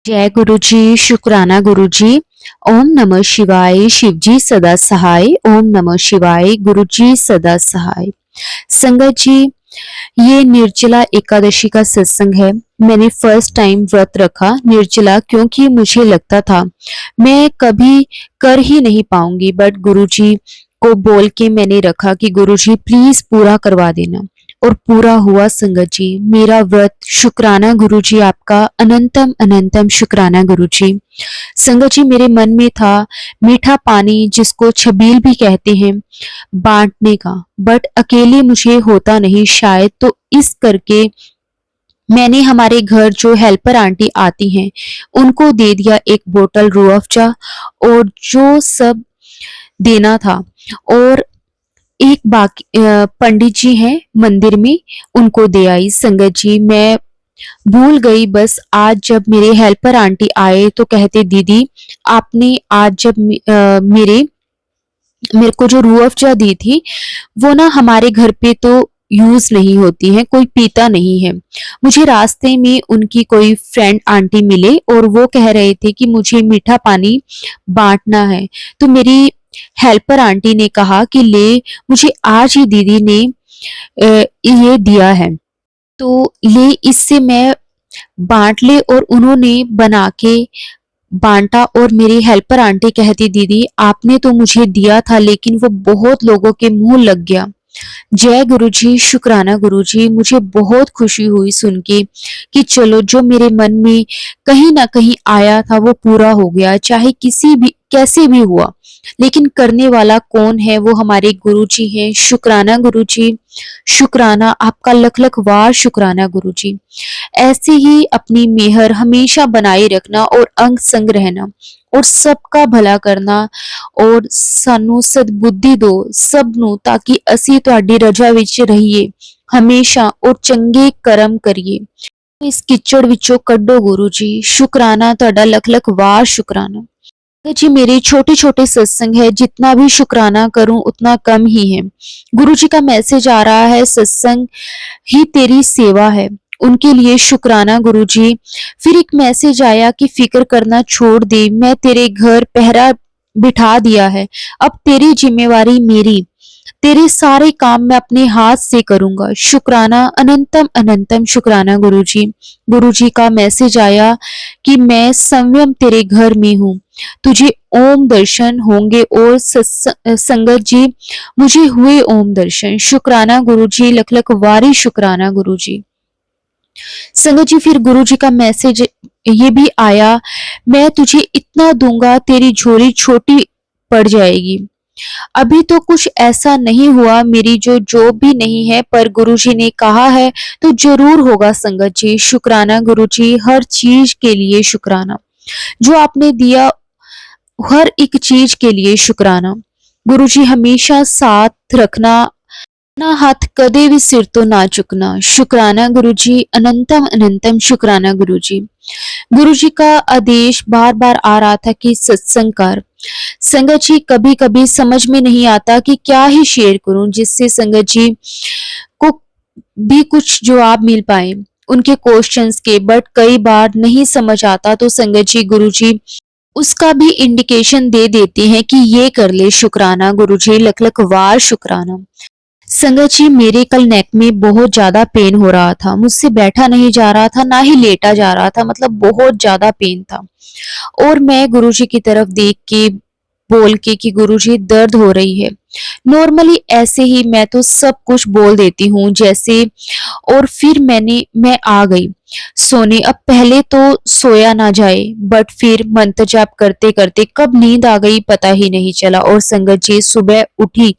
जय गुरु जी। शुक्राना गुरु जी। ओम नमः शिवाय। शिव जी सदा सहाय। ओम नमः शिवाय। गुरु जी सदा सहाय। संगत जी, ये निर्जला एकादशी का सत्संग है। मैंने फर्स्ट टाइम व्रत रखा निर्जला, क्योंकि मुझे लगता था मैं कभी कर ही नहीं पाऊंगी, बट गुरुजी को बोल के मैंने रखा कि गुरुजी प्लीज पूरा करवा देना, और पूरा हुआ। संगत जी, मेरा व्रत शुक्राना गुरुजी, आपका अनंतम अनंतम शुक्राना गुरुजी। संगत जी, मेरे मन में था मीठा पानी, जिसको छबील भी कहते हैं, बांटने का, बट अकेले मुझे होता नहीं शायद, तो इस करके मैंने हमारे घर जो हेल्पर आंटी आती हैं उनको दे दिया एक बोतल रूह अफ़ज़ा, और जो सब देना था। और एक बाकी पंडित जी हैं मंदिर में, उनको दे आई। संगत जी, मैं भूल गई। बस आज जब मेरे हेल्पर आंटी आए तो कहते, दीदी आपने आज जब मेरे को जो रूह अफ़ज़ा दी थी, वो ना हमारे घर पे तो यूज नहीं होती है, कोई पीता नहीं है। मुझे रास्ते में उनकी कोई फ्रेंड आंटी मिले और वो कह रहे थे कि मुझे मीठा पानी बांटना है। तो मेरी हेल्पर आंटी ने कहा कि ले, मुझे आज ही दीदी ने ये दिया है, तो ले इससे मैं बांट ले। और उन्होंने बना के बांटा, और मेरी हेल्पर आंटी कहती, दीदी आपने तो मुझे दिया था लेकिन वो बहुत लोगों के मुंह लग गया। जय गुरुजी। शुक्राना गुरुजी। मुझे बहुत खुशी हुई सुन के कि चलो, जो मेरे मन में कहीं ना कहीं आया था वो पूरा हो गया, चाहे किसी भी कैसे भी हुआ, लेकिन करने वाला कौन है? वो हमारे गुरुजी हैं। शुक्राना गुरुजी। शुक्राना, आपका लख लख वार शुक्राना गुरुजी। ऐसे ही अपनी मेहर हमेशा बनाए रखना और अंग संग रहना और सबका भला करना, और सानू सद्बुद्धि दो सब ਨੂੰ, ताकि ਅਸੀਂ ਤੁਹਾਡੀ ਰਜਾ ਵਿੱਚ ਰਹੀਏ ਹਮੇਸ਼ਾ और ਚੰਗੇ ਕਰਮ ਕਰੀਏ। इस किचड़ विचों कड्डो गुरु जी। शुक्राना, ਤੁਹਾਡਾ लख लख वार शुक्राना जी। मेरे छोटे छोटे सत्संग है, जितना भी शुक्राना करूं उतना कम ही है। गुरु जी का मैसेज आ रहा है, सत्संग ही तेरी सेवा है, उनके लिए शुक्राना गुरु जी। फिर एक मैसेज आया कि फिक्र करना छोड़ दे, मैं तेरे घर पहरा बिठा दिया है, अब तेरी जिम्मेवारी मेरी, तेरे सारे काम मैं अपने हाथ से करूंगा। शुक्राना, अनंतम अनंतम शुक्राना गुरुजी। गुरुजी का मैसेज आया कि मैं संयम तेरे घर में हूँ, तुझे ओम दर्शन होंगे। और संगत जी, मुझे हुए ओम दर्शन। शुक्राना गुरुजी, लख लख वारी शुक्राना गुरुजी। संगत जी, फिर गुरुजी का मैसेज ये भी आया, मैं तुझे इतना दूंगा तेरी झोली छोटी पड़ जाएगी। अभी तो कुछ ऐसा नहीं हुआ, मेरी जो जॉब भी नहीं है, पर गुरुजी ने कहा है तो जरूर होगा। संगत जी, शुक्राना गुरुजी, हर चीज के लिए शुक्राना, जो आपने दिया हर एक चीज के लिए शुक्राना। गुरुजी, हमेशा साथ रखना, ना हाथ कदे भी सिर तो ना चुकना। शुक्राना गुरुजी, अनंतम अनंतम शुक्राना गुरुजी। गुरुजी का आदेश बार बार आ रहा था कि सत्संग कर। संगत जी, कभी कभी समझ में नहीं आता कि क्या ही शेयर करूं जिससे संगत जी को भी कुछ जवाब मिल पाए उनके क्वेश्चंस के, बट कई बार नहीं समझ आता तो संगत जी गुरुजी उसका भी इंडिकेशन दे देते हैं कि ये कर ले। शुक्राना गुरुजी, लख लख वार शुक्राना। संगत जी, मेरे कल नेक में बहुत ज्यादा पेन हो रहा था, मुझसे बैठा नहीं जा रहा था, ना ही लेटा जा रहा था, मतलब बहुत ज्यादा पेन था। और मैं गुरुजी की तरफ देख के बोल के कि गुरुजी दर्द हो रही है, नॉर्मली ऐसे ही मैं तो सब कुछ बोल देती हूँ जैसे। और फिर मैं आ गई सोने। अब पहले तो सोया ना जाए, बट फिर मंत्र जाप करते करते कब नींद आ गई पता ही नहीं चला। और संगत जी, सुबह उठी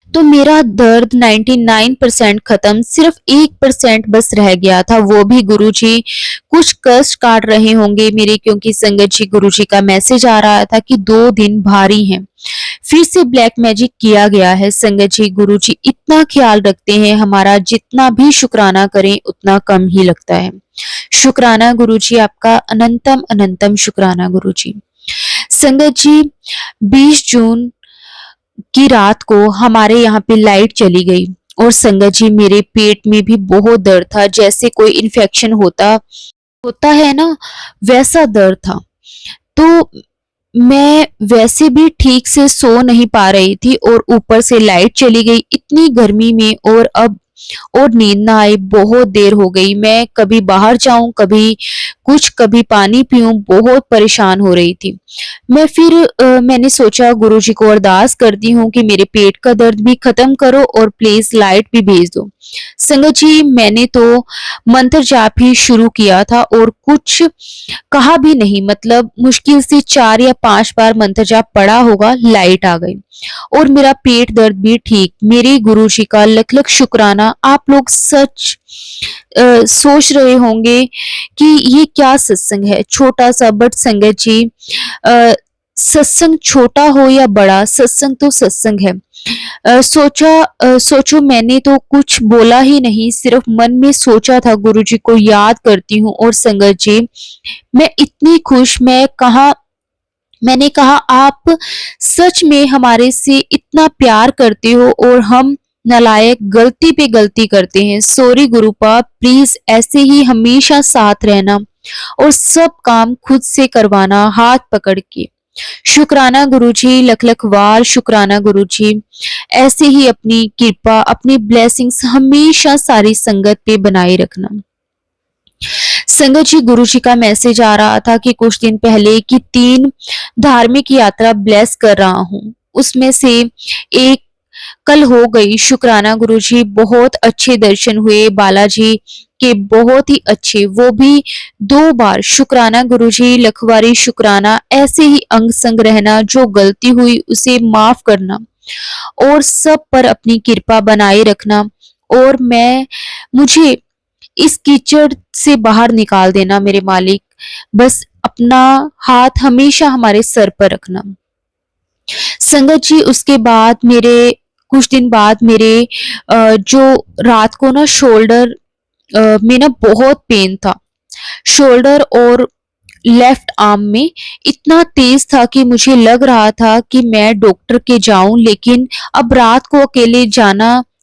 तो मेरा दर्द 99% खत्म, सिर्फ 1% बस रह गया था, वो भी गुरुजी कुछ कष्ट काट रहे होंगे मेरे, क्योंकि संगत जी गुरुजी का मैसेज आ रहा था कि 2 दिन भारी हैं। फिर से ब्लैक मैजिक किया गया है। संगत जी, गुरुजी इतना ख्याल रखते हैं हमारा, जितना भी शुक्राना करें उतना कम ही लगता है। शुक्राना गुरुजी, आपका अनंतम अनंतम शुक्राना गुरुजी। संगत जी, 20 जून की रात को हमारे यहाँ पे लाइट चली गई, और संगत जी मेरे पेट में भी बहुत दर्द था, जैसे कोई इन्फेक्शन होता होता है ना, वैसा दर्द था। तो मैं वैसे भी ठीक से सो नहीं पा रही थी और ऊपर से लाइट चली गई इतनी गर्मी में, और नींद ना आए, बहुत देर हो गई। मैं कभी बाहर जाऊं, कभी कुछ, कभी पानी पीऊं, बहुत परेशान हो रही थी। मैंने सोचा गुरुजी को अरदास करती हूँ कि मेरे पेट का दर्द भी खत्म करो और प्लीज लाइट भी भेज दो। संगत जी, मैंने तो मंत्र जाप ही शुरू किया था और कुछ कहा भी नहीं, मतलब मुश्किल से 4 या 5 बार मंत्र जाप पढ़ा होगा, लाइट आ गई और मेरा पेट दर्द भी ठीक। मेरे गुरुजी का लख लख शुक्राना। आप लोग सच सोच रहे होंगे कि ये क्या सत्संग है, छोटा सा, बट संगत जी, अ, सत्संग छोटा हो या बड़ा, सत्संग तो सत्संग है। सोचो, मैंने तो कुछ बोला ही नहीं, सिर्फ मन में सोचा था गुरुजी को याद करती हूँ। और संगत जी, मैं इतनी खुश, मैंने कहा आप सच में हमारे से इतना प्यार करते हो और हम नालायक गलती पे गलती करते हैं। सॉरी गुरुपा, प्लीज ऐसे ही हमेशा साथ रहना और सब काम खुद से करवाना हाथ पकड़ के। शुक्राना गुरुजी, लख लख वार शुक्राना गुरुजी। ऐसे ही अपनी कृपा, अपनी ब्लेसिंग्स हमेशा सारी संगत पे बनाए रखना। संगत जी, गुरु जी का मैसेज आ रहा था कि कुछ दिन पहले कि 3 धार्मिक यात्रा ब्लेस कर रहा हूँ, उसमें से एक कल हो गई। शुक्राना गुरु जी, बहुत अच्छे दर्शन हुए बालाजी के, बहुत ही अच्छे, वो भी 2 बार। शुक्राना गुरु जी, लखवारी शुक्राना। ऐसे ही अंग संग रहना, जो गलती हुई उसे माफ करना और सब पर अपनी कृपा बनाए रखना। और मुझे इस कीचड़ से बाहर निकाल देना मेरे मालिक, बस अपना हाथ हमेशा हमारे सर पर रखना। संगत जी, उसके बाद कुछ दिन बाद मेरे जो रात को ना शोल्डर में ना बहुत पेन था। शोल्डर और लेफ्ट आर्म में इतना तेज था कि मुझे लग रहा था कि मैं डॉक्टर के जाऊं, लेकिन अब रात को अकेले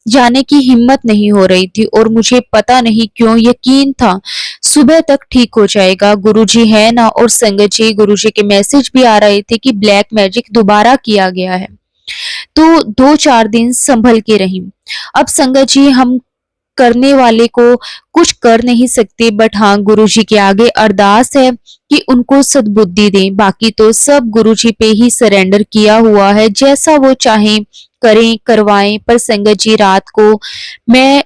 जाने की हिम्मत नहीं हो रही थी और मुझे पता नहीं क्यों यकीन था सुबह तक ठीक हो जाएगा। गुरुजी है ना। और संगत जी, गुरुजी के मैसेज भी आ रहे थे कि ब्लैक मैजिक दोबारा किया गया है, तो 2-4 दिन संभल के रही। अब संगत जी, हम करने वाले को कुछ कर नहीं सकते, बट हाँ, गुरुजी के आगे अरदास है कि उनको सद्बुद्धि दें। बाकी तो सब गुरुजी पे ही सरेंडर किया हुआ है, जैसा वो चाहें करें करवाएं। पर संगत जी, रात को मैं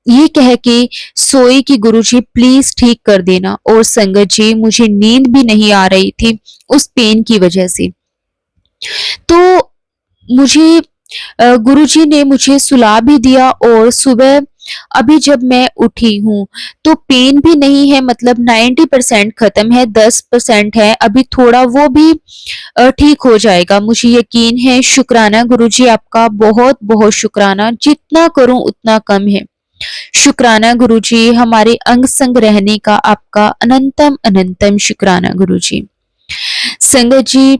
ये कह के सोई कि गुरुजी प्लीज ठीक कर देना। और संगत जी, मुझे नींद भी नहीं आ रही थी उस पेन की वजह से। तो मुझे गुरुजी ने मुझे सुला भी दिया और सुबह अभी जब मैं उठी हूँ तो पेन भी नहीं है, मतलब 90% खत्म है, 10% है अभी थोड़ा, वो भी ठीक हो जाएगा, मुझे यकीन है। शुक्राना गुरुजी, आपका बहुत बहुत शुक्राना, जितना करूं उतना कम है। शुक्राना गुरुजी, हमारे अंग संग रहने का आपका अनंतम अनंतम शुक्राना गुरुजी। संगत जी,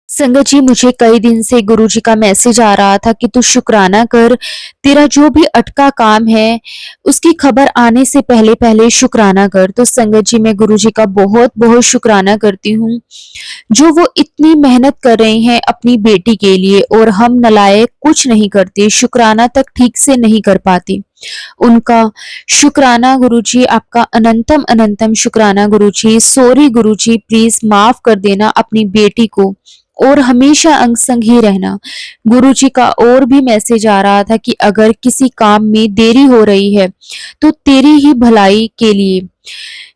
संगत जी, मुझे कई दिन से गुरुजी का मैसेज आ रहा था कि तू शुक्राना कर, तेरा जो भी अटका काम है उसकी खबर आने से पहले पहले शुक्राना कर। तो संगत जी, मैं गुरुजी का बहुत बहुत शुक्राना करती हूँ, जो वो इतनी मेहनत कर रहे हैं अपनी बेटी के लिए और हम नालायक कुछ नहीं करते, शुक्राना तक ठीक से नहीं कर पाते। उनका शुक्राना गुरुजी, आपका अनंतम अनंतम शुक्राना गुरुजी। सॉरी गुरुजी, प्लीज माफ कर देना अपनी बेटी को और हमेशा अंग संग ही रहना। गुरुजी का और भी मैसेज आ रहा था कि अगर किसी काम में देरी हो रही है तो तेरी ही भलाई के लिए।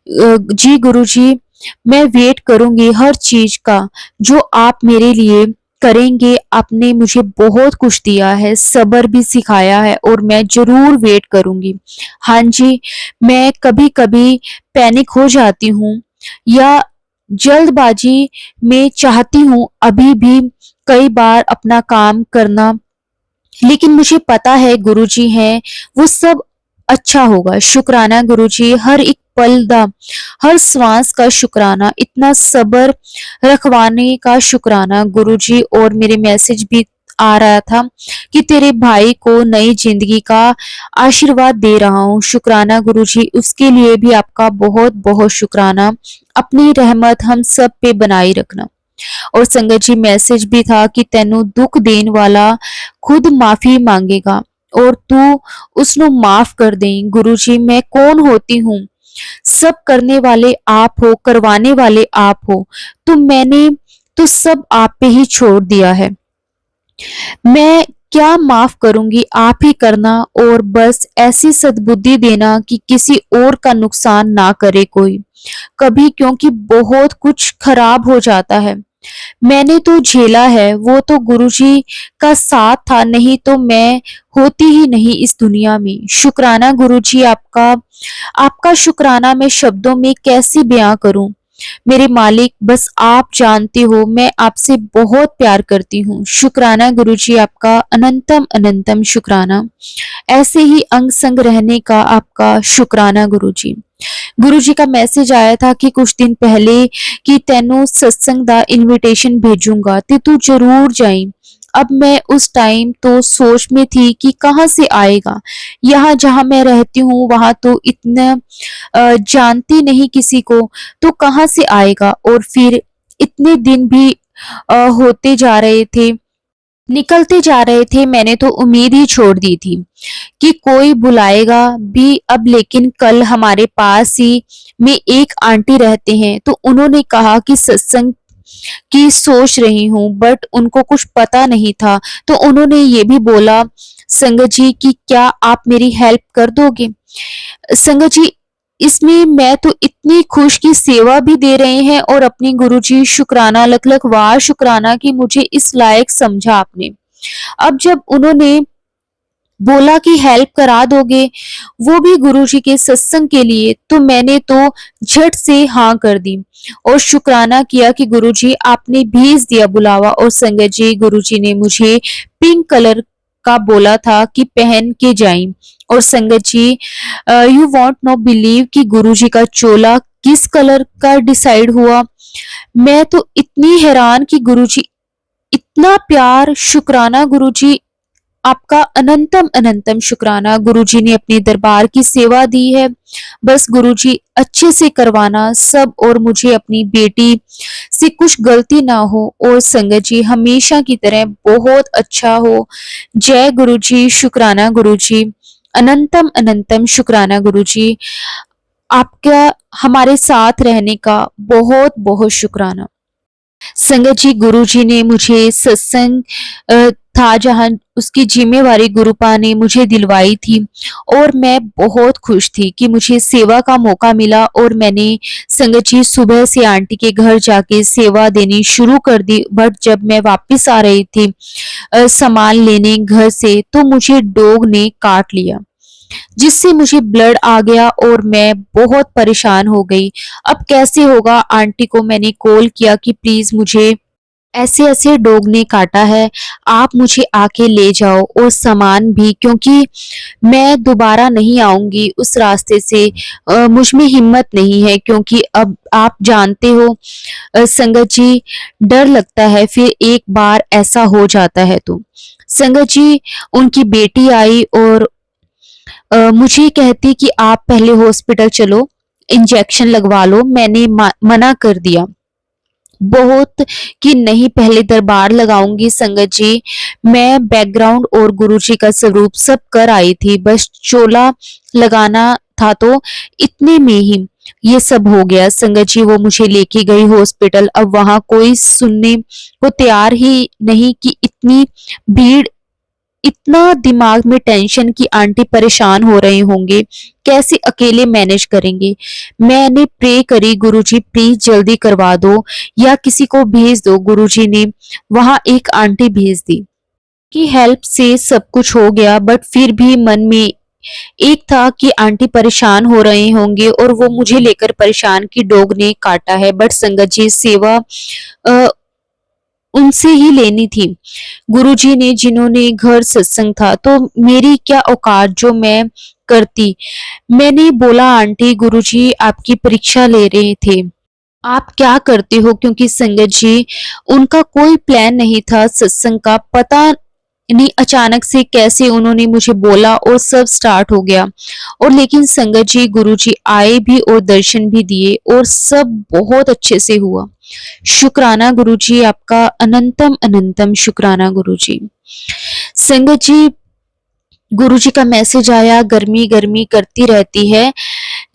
जी गुरुजी, मैं वेट करूंगी हर चीज का जो आप मेरे लिए करेंगे। आपने मुझे बहुत कुछ दिया है, सब्र भी सिखाया है और मैं जरूर वेट करूंगी। हाँ जी, मैं कभी कभी पैनिक हो जाती हूँ या जल्दबाजी में चाहती हूँ अभी भी कई बार अपना काम करना, लेकिन मुझे पता है गुरुजी हैं, वो सब अच्छा होगा। शुक्राना गुरुजी, हर एक पल दा, हर श्वास का शुक्राना, इतना सब्र रखवाने का शुक्राना गुरुजी। और मेरे मैसेज भी आ रहा था कि तेरे भाई को नई जिंदगी का आशीर्वाद दे रहा हूँ। शुक्राना गुरुजी, उसके लिए भी आपका बहुत बहुत शुक्राना। अपनी रहमत हम सब पे बनाई रखना। और संगत जी, मैसेज भी था कि तेनू दुख देने वाला खुद माफी मांगेगा और तू उसनु माफ कर दे। गुरुजी, मैं कौन होती हूँ? सब करने वाले आप हो, करवाने वाले आप हो, तो मैंने तो सब आप पे ही छोड़ दिया है। मैं क्या माफ करूंगी, आप ही करना, और बस ऐसी सद्बुद्धि देना कि किसी और का नुकसान ना करे कोई कभी, क्योंकि बहुत कुछ खराब हो जाता है। मैंने तो झेला है, वो तो गुरुजी का साथ था, नहीं तो मैं होती ही नहीं इस दुनिया में। शुक्राना गुरुजी आपका। आपका शुक्राना मैं शब्दों में कैसे बयां करूं? मेरे मालिक, बस आप जानते हो मैं आपसे बहुत प्यार करती हूँ। शुक्राना गुरुजी आपका, अनंतम अनंतम शुक्राना। ऐसे ही अंग संग रहने का आपका शुक्राना गुरुजी। गुरुजी का मैसेज आया था कि कुछ दिन पहले कि तेनू सत्संग दा इनविटेशन भेजूंगा ते तू जरूर जाई। अब मैं उस टाइम तो सोच में थी कि कहाँ से आएगा। यहाँ जहाँ मैं रहती हूँ वहां तो इतना जानती नहीं किसी को, तो कहाँ से आएगा। और फिर इतने दिन भी होते जा रहे थे, निकलते जा रहे थे, मैंने तो उम्मीद ही छोड़ दी थी कि कोई बुलाएगा भी अब। लेकिन कल हमारे पास ही में एक आंटी रहते हैं, तो उन्होंने कहा कि सत्संग की सोच रही हूँ, बट उनको कुछ पता नहीं था, तो उन्होंने ये भी बोला संगत जी कि क्या आप मेरी हेल्प कर दोगे। संगत जी, इसमें मैं तो इतनी खुश की सेवा भी दे रहे हैं और अपनी गुरुजी, शुक्राना लख लख वाह शुक्राना कि मुझे इस लायक समझा आपने। अब जब उन्होंने बोला कि हेल्प करा दोगे, वो भी गुरुजी के सत्संग के लिए, तो मैंने तो झट से हाँ कर दी और शुक्राना किया कि गुरुजी आपने भेज दिया बुलावा। और संगत जी, गुरुजी ने मुझे पिंक कलर का बोला था कि पहन के जाई। और संगत जी, यू वॉन्ट नॉट बिलीव कि गुरुजी का चोला किस कलर का डिसाइड हुआ। मैं तो इतनी हैरान कि गुरुजी इतना प्यार। शुक्राना गुरुजी आपका, अनंतम अनंतम शुक्राना। गुरुजी ने अपने दरबार की सेवा दी है, बस गुरुजी अच्छे से करवाना सब, और मुझे अपनी बेटी से कुछ गलती ना हो, और संगत जी हमेशा की तरह बहुत अच्छा हो। जय गुरुजी। शुक्राना गुरुजी, अनंतम अनंतम शुक्राना गुरुजी आपका, हमारे साथ रहने का बहुत बहुत शुक्राना। संगत जी, गुरुजी ने मुझे सत्संग था जहाँ उसकी जिम्मेवारी गुरुपा ने मुझे दिलवाई थी, और मैं बहुत खुश थी कि मुझे सेवा का मौका मिला। और मैंने संगत जी सुबह से आंटी के घर जाके सेवा देनी शुरू कर दी। बट जब मैं वापस आ रही थी सामान लेने घर से, तो मुझे डॉग ने काट लिया, जिससे मुझे ब्लड आ गया और मैं बहुत परेशान हो गई। अब कैसे होगा। आंटी को मैंने कॉल किया कि प्लीज मुझे ऐसे ऐसे डॉग ने काटा है, आप मुझे आके ले जाओ और सामान भी, क्योंकि मैं दोबारा नहीं आऊंगी उस रास्ते से। मुझ में हिम्मत नहीं है, क्योंकि अब आप जानते हो संगत जी, डर लगता है फिर एक बार ऐसा हो जाता है तो। संगत जी, उनकी बेटी आई और मुझे कहती कि आप पहले हॉस्पिटल चलो, इंजेक्शन लगवा लो। मैंने मना कर दिया बहुत कि नहीं, पहले दरबार लगाऊंगी। संगत जी, मैं बैकग्राउंड और गुरुजी का स्वरूप सब कर आई थी, बस चोला लगाना था, तो इतने में ही ये सब हो गया। संगत जी, वो मुझे लेके गई हॉस्पिटल। अब वहां कोई सुनने को तैयार ही नहीं कि इतनी भीड़, इतना दिमाग में टेंशन कि आंटी परेशान हो रहे होंगे, कैसे अकेले मैनेज करेंगे। मैंने प्रे करी, गुरुजी प्लीज जल्दी करवा दो या किसी को भेज दो। गुरुजी ने वहां एक आंटी भेज दी की हेल्प से सब कुछ हो गया। बट फिर भी मन में एक था कि आंटी परेशान हो रहे होंगे और वो मुझे लेकर परेशान कि डॉग ने काटा है। बट संगत जी, सेवा उनसे ही लेनी थी। गुरुजी ने, जिन्होंने घर सत्संग था, तो मेरी क्या औकात जो मैं करती। मैंने बोला आंटी, गुरुजी आपकी परीक्षा ले रहे थे, आप क्या करते हो, क्योंकि संगत जी उनका कोई प्लान नहीं था सत्संग का, पता नहीं अचानक से कैसे उन्होंने मुझे बोला और सब स्टार्ट हो गया। और लेकिन संगत जी गुरुजी आए भी और दर्शन भी दिए और सब बहुत अच्छे से हुआ। शुक्राना गुरुजी, आपका अनंतम अनंतम शुक्राना गुरुजी। संगत जी गुरुजी का मैसेज आया, गर्मी गर्मी करती रहती है,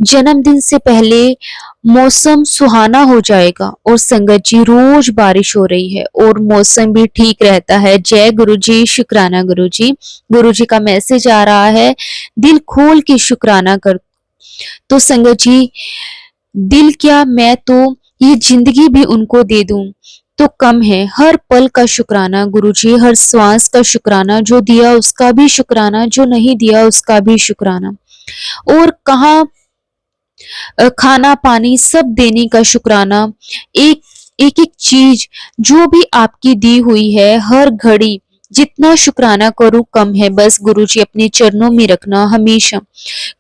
जन्मदिन से पहले मौसम सुहाना हो जाएगा। और संगत जी रोज बारिश हो रही है और मौसम भी ठीक रहता है। जय गुरुजी, शुक्राना गुरुजी। गुरुजी का मैसेज आ रहा है, दिल खोल के शुक्राना कर। तो संगत जी दिल क्या, मैं तो ये जिंदगी भी उनको दे दूं तो कम है। हर पल का शुक्राना गुरुजी, हर श्वास का शुक्राना, जो दिया उसका भी शुक्राना, जो नहीं दिया उसका भी शुक्राना। और कहाँ खाना पानी सब देने का शुक्राना। एक एक एक चीज जो भी आपकी दी हुई है, हर घड़ी जितना शुक्राना करूं कम है। बस गुरुजी अपने चरणों में रखना हमेशा,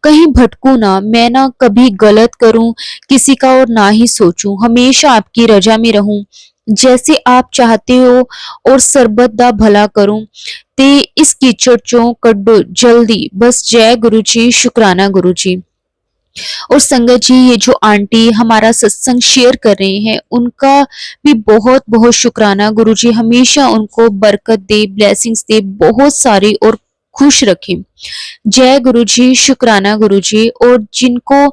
कहीं भटकू ना, मैं ना कभी गलत करूं किसी का और ना ही सोचूं, हमेशा आपकी रजा में रहूं जैसे आप चाहते हो और सरबत दा भला करूं ते इस कीचड़ चों कड्डो जल्दी। बस जय गुरुजी, शुक्राना गुरुजी। और संगत जी ये जो आंटी हमारा सत्संग शेयर कर रहे हैं उनका भी बहुत बहुत शुक्राना। गुरुजी हमेशा उनको बरकत दे, ब्लेसिंग्स दे, बहुत सारी और खुश रखें। जय गुरुजी, शुक्राना गुरुजी। और जिनको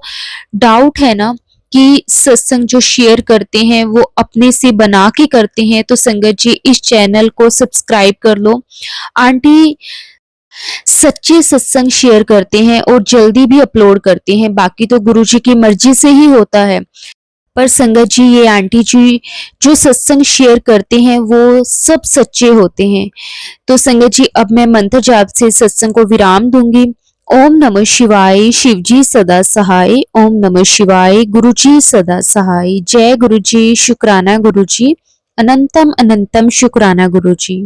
डाउट है ना कि सत्संग जो शेयर करते हैं वो अपने से बना के करते हैं, तो संगत जी इस चैनल को सब्सक्राइब कर लो। आंटी सच्चे सत्संग शेयर करते हैं और जल्दी भी अपलोड करते हैं, बाकी तो गुरुजी की मर्जी से ही होता है। पर संगत जी ये आंटी जी जो सत्संग शेयर करते हैं वो सब सच्चे होते हैं। तो संगत जी अब मैं मंत्र जाप से सत्संग को विराम दूंगी। ओम नमः शिवाय, शिव जी सदा सहाय। ओम नमः शिवाय, गुरु जी सदा सहाय। जय गुरु जी, शुक्राना गुरु जी, अनंतम अनंतम शुक्राना गुरु जी।